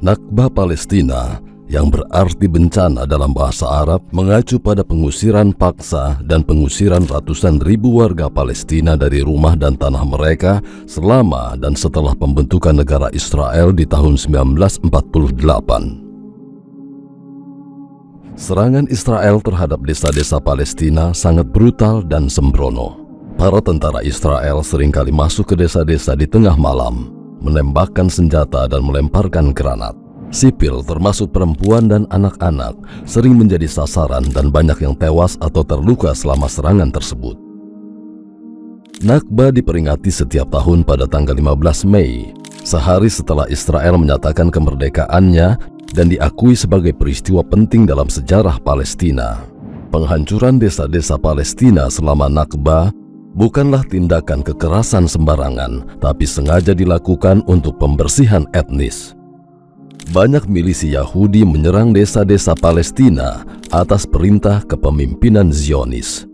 Nakba Palestina, yang berarti bencana dalam bahasa Arab, mengacu pada pengusiran paksa dan pengusiran ratusan ribu warga Palestina dari rumah dan tanah mereka selama dan setelah pembentukan negara Israel di tahun 1948. Serangan Israel terhadap desa-desa Palestina sangat brutal dan sembrono. Para tentara Israel seringkali masuk ke desa-desa di tengah malam, menembakkan senjata dan melemparkan granat. Sipil termasuk perempuan dan anak-anak sering menjadi sasaran dan banyak yang tewas atau terluka selama serangan tersebut. Nakba diperingati setiap tahun pada tanggal 15 Mei, sehari setelah Israel menyatakan kemerdekaannya dan diakui sebagai peristiwa penting dalam sejarah Palestina. Penghancuran desa-desa Palestina selama Nakba bukanlah tindakan kekerasan sembarangan, tapi sengaja dilakukan untuk pembersihan etnis. Banyak milisi Yahudi menyerang desa-desa Palestina atas perintah kepemimpinan Zionis,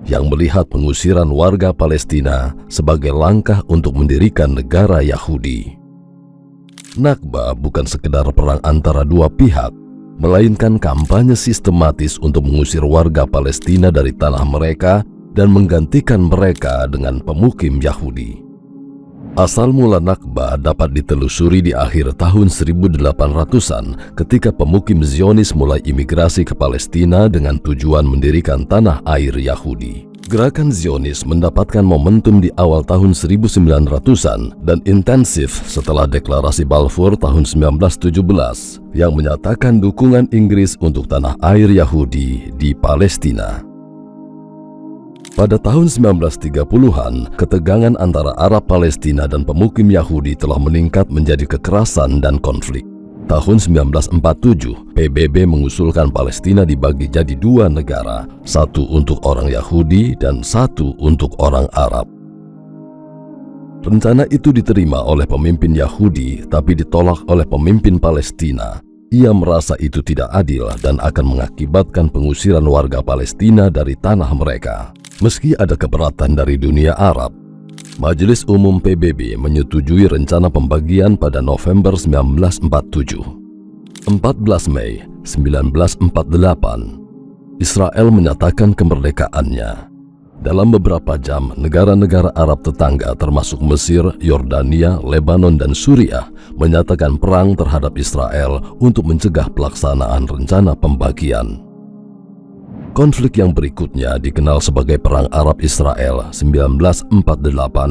yang melihat pengusiran warga Palestina sebagai langkah untuk mendirikan negara Yahudi. Nakba bukan sekedar perang antara dua pihak, melainkan kampanye sistematis untuk mengusir warga Palestina dari tanah mereka dan menggantikan mereka dengan pemukim Yahudi. Asal mula Nakba dapat ditelusuri di akhir tahun 1800-an ketika pemukim Zionis mulai imigrasi ke Palestina dengan tujuan mendirikan tanah air Yahudi. Gerakan Zionis mendapatkan momentum di awal tahun 1900-an dan intensif setelah deklarasi Balfour tahun 1917 yang menyatakan dukungan Inggris untuk tanah air Yahudi di Palestina. Pada tahun 1930-an, ketegangan antara Arab Palestina dan pemukim Yahudi telah meningkat menjadi kekerasan dan konflik. Tahun 1947, PBB mengusulkan Palestina dibagi jadi dua negara, satu untuk orang Yahudi dan satu untuk orang Arab. Rencana itu diterima oleh pemimpin Yahudi, tapi ditolak oleh pemimpin Palestina. Ia merasa itu tidak adil dan akan mengakibatkan pengusiran warga Palestina dari tanah mereka. Meski ada keberatan dari dunia Arab, Majelis Umum PBB menyetujui rencana pembagian pada November 1947. 14 Mei 1948, Israel menyatakan kemerdekaannya. Dalam beberapa jam, negara-negara Arab tetangga termasuk Mesir, Yordania, Lebanon, dan Suriah menyatakan perang terhadap Israel untuk mencegah pelaksanaan rencana pembagian. Konflik yang berikutnya dikenal sebagai Perang Arab-Israel 1948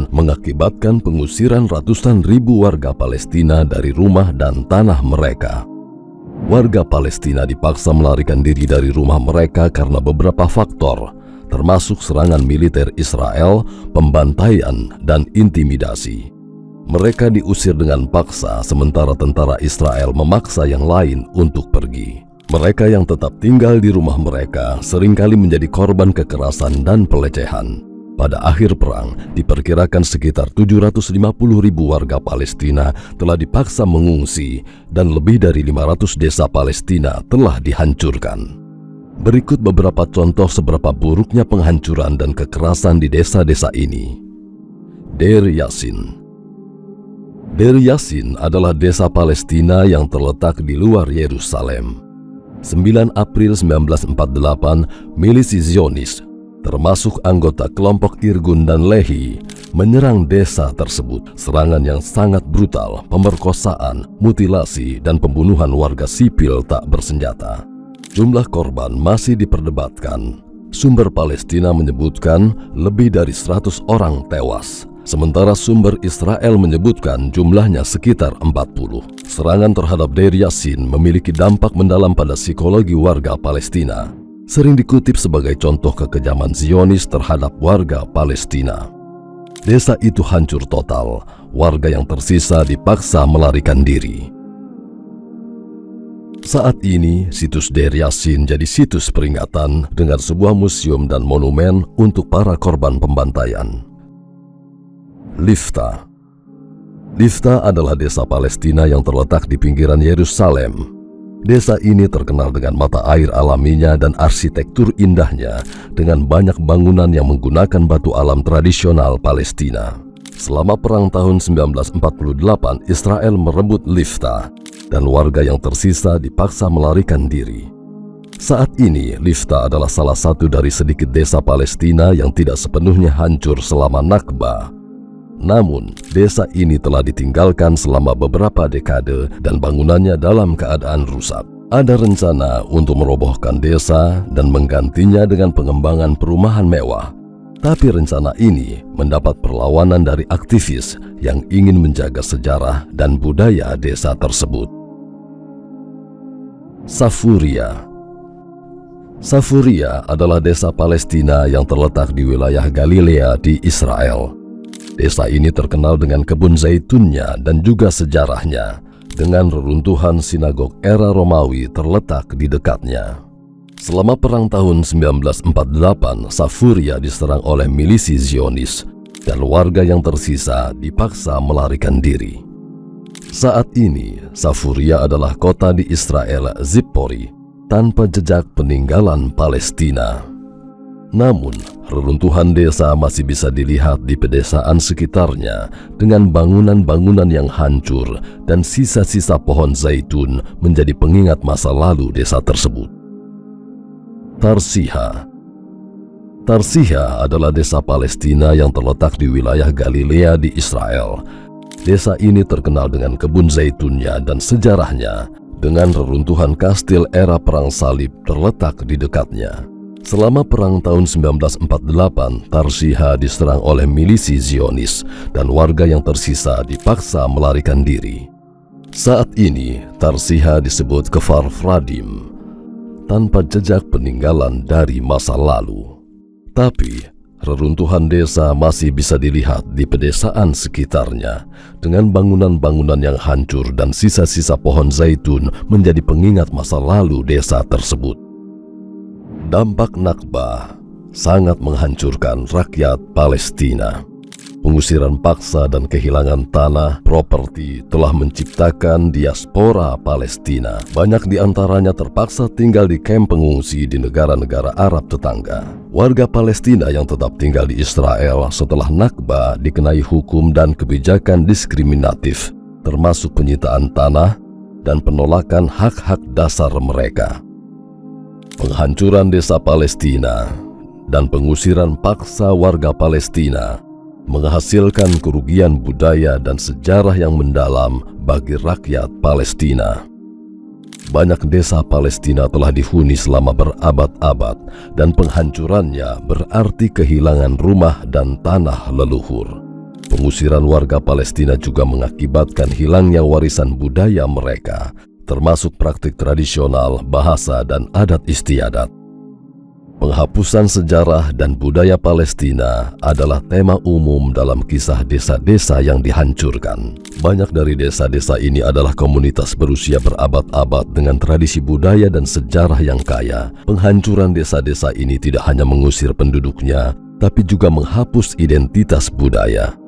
mengakibatkan pengusiran ratusan ribu warga Palestina dari rumah dan tanah mereka. Warga Palestina dipaksa melarikan diri dari rumah mereka karena beberapa faktor, termasuk serangan militer Israel, pembantaian, dan intimidasi. Mereka diusir dengan paksa sementara tentara Israel memaksa yang lain untuk pergi. Mereka yang tetap tinggal di rumah mereka seringkali menjadi korban kekerasan dan pelecehan. Pada akhir perang, diperkirakan sekitar 750.000 warga Palestina telah dipaksa mengungsi dan lebih dari 500 desa Palestina telah dihancurkan. Berikut beberapa contoh seberapa buruknya penghancuran dan kekerasan di desa-desa ini. Deir Yassin. Deir Yassin adalah desa Palestina yang terletak di luar Yerusalem. 9 April 1948, milisi Zionis, termasuk anggota kelompok Irgun dan Lehi, menyerang desa tersebut. Serangan yang sangat brutal, pemerkosaan, mutilasi, dan pembunuhan warga sipil tak bersenjata. Jumlah korban masih diperdebatkan. Sumber Palestina menyebutkan lebih dari 100 orang tewas, sementara sumber Israel menyebutkan jumlahnya sekitar 40. Serangan terhadap Deir Yassin memiliki dampak mendalam pada psikologi warga Palestina. Sering dikutip sebagai contoh kekejaman Zionis terhadap warga Palestina. Desa itu hancur total, warga yang tersisa dipaksa melarikan diri. Saat ini, situs Deir Yassin jadi situs peringatan dengan sebuah museum dan monumen untuk para korban pembantaian. Lifta. Lifta adalah desa Palestina yang terletak di pinggiran Yerusalem. Desa ini terkenal dengan mata air alaminya dan arsitektur indahnya dengan banyak bangunan yang menggunakan batu alam tradisional Palestina. Selama Perang tahun 1948, Israel merebut Lifta dan warga yang tersisa dipaksa melarikan diri. Saat ini, Lifta adalah salah satu dari sedikit desa Palestina yang tidak sepenuhnya hancur selama Nakba. Namun, desa ini telah ditinggalkan selama beberapa dekade dan bangunannya dalam keadaan rusak. Ada rencana untuk merobohkan desa dan menggantinya dengan pengembangan perumahan mewah. Tapi rencana ini mendapat perlawanan dari aktivis yang ingin menjaga sejarah dan budaya desa tersebut. Safuria. Safuria adalah desa Palestina yang terletak di wilayah Galilea di Israel. Desa ini terkenal dengan kebun zaitunnya dan juga sejarahnya, dengan reruntuhan sinagog era Romawi terletak di dekatnya. Selama Perang tahun 1948, Safuria diserang oleh milisi Zionis dan warga yang tersisa dipaksa melarikan diri. Saat ini, Safuria adalah kota di Israel Zipori, tanpa jejak peninggalan Palestina. Namun, reruntuhan desa masih bisa dilihat di pedesaan sekitarnya dengan bangunan-bangunan yang hancur dan sisa-sisa pohon zaitun menjadi pengingat masa lalu desa tersebut. Tarsiha. Tarsiha adalah desa Palestina yang terletak di wilayah Galilea di Israel. Desa ini terkenal dengan kebun zaitunnya dan sejarahnya, dengan reruntuhan kastil era Perang Salib terletak di dekatnya. Selama Perang tahun 1948, Tarsiha diserang oleh milisi Zionis dan warga yang tersisa dipaksa melarikan diri. Saat ini, Tarsiha disebut Kfar Vradim, tanpa jejak peninggalan dari masa lalu. Tapi, reruntuhan desa masih bisa dilihat di pedesaan sekitarnya, dengan bangunan-bangunan yang hancur dan sisa-sisa pohon zaitun menjadi pengingat masa lalu desa tersebut. Dampak Nakba sangat menghancurkan rakyat Palestina. Pengusiran paksa dan kehilangan tanah, properti telah menciptakan diaspora Palestina. Banyak di antaranya terpaksa tinggal di kamp pengungsi di negara-negara Arab tetangga. Warga Palestina yang tetap tinggal di Israel setelah Nakba dikenai hukum dan kebijakan diskriminatif, termasuk penyitaan tanah dan penolakan hak-hak dasar mereka. Penghancuran desa Palestina dan pengusiran paksa warga Palestina menghasilkan kerugian budaya dan sejarah yang mendalam bagi rakyat Palestina. Banyak desa Palestina telah dihuni selama berabad-abad dan penghancurannya berarti kehilangan rumah dan tanah leluhur. Pengusiran warga Palestina juga mengakibatkan hilangnya warisan budaya mereka, termasuk praktik tradisional, bahasa, dan adat istiadat. Penghapusan sejarah dan budaya Palestina adalah tema umum dalam kisah desa-desa yang dihancurkan. Banyak dari desa-desa ini adalah komunitas berusia berabad-abad dengan tradisi budaya dan sejarah yang kaya. Penghancuran desa-desa ini tidak hanya mengusir penduduknya, tapi juga menghapus identitas budaya.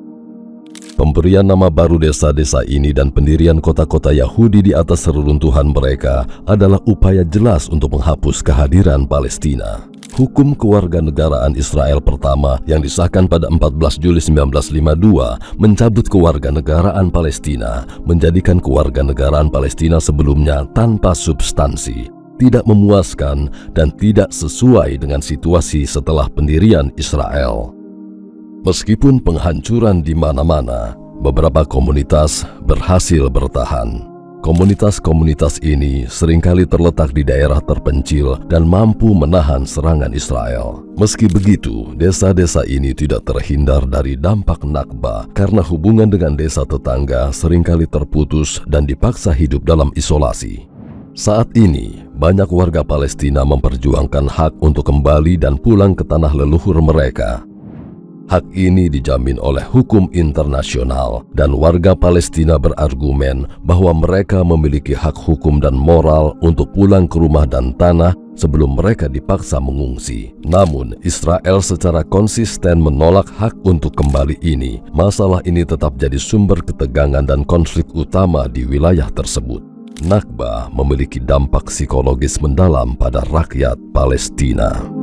Pemberian nama baru desa-desa ini dan pendirian kota-kota Yahudi di atas reruntuhan mereka adalah upaya jelas untuk menghapus kehadiran Palestina. Hukum kewarganegaraan Israel pertama yang disahkan pada 14 Juli 1952 mencabut kewarganegaraan Palestina, menjadikan kewarganegaraan Palestina sebelumnya tanpa substansi, tidak memuaskan, dan tidak sesuai dengan situasi setelah pendirian Israel. Meskipun penghancuran di mana-mana, beberapa komunitas berhasil bertahan. Komunitas-komunitas ini seringkali terletak di daerah terpencil dan mampu menahan serangan Israel. Meski begitu, desa-desa ini tidak terhindar dari dampak Nakba karena hubungan dengan desa tetangga seringkali terputus dan dipaksa hidup dalam isolasi. Saat ini, banyak warga Palestina memperjuangkan hak untuk kembali dan pulang ke tanah leluhur mereka. Hak ini dijamin oleh hukum internasional dan warga Palestina berargumen bahwa mereka memiliki hak hukum dan moral untuk pulang ke rumah dan tanah sebelum mereka dipaksa mengungsi. Namun, Israel secara konsisten menolak hak untuk kembali ini. Masalah ini tetap jadi sumber ketegangan dan konflik utama di wilayah tersebut. Nakba memiliki dampak psikologis mendalam pada rakyat Palestina.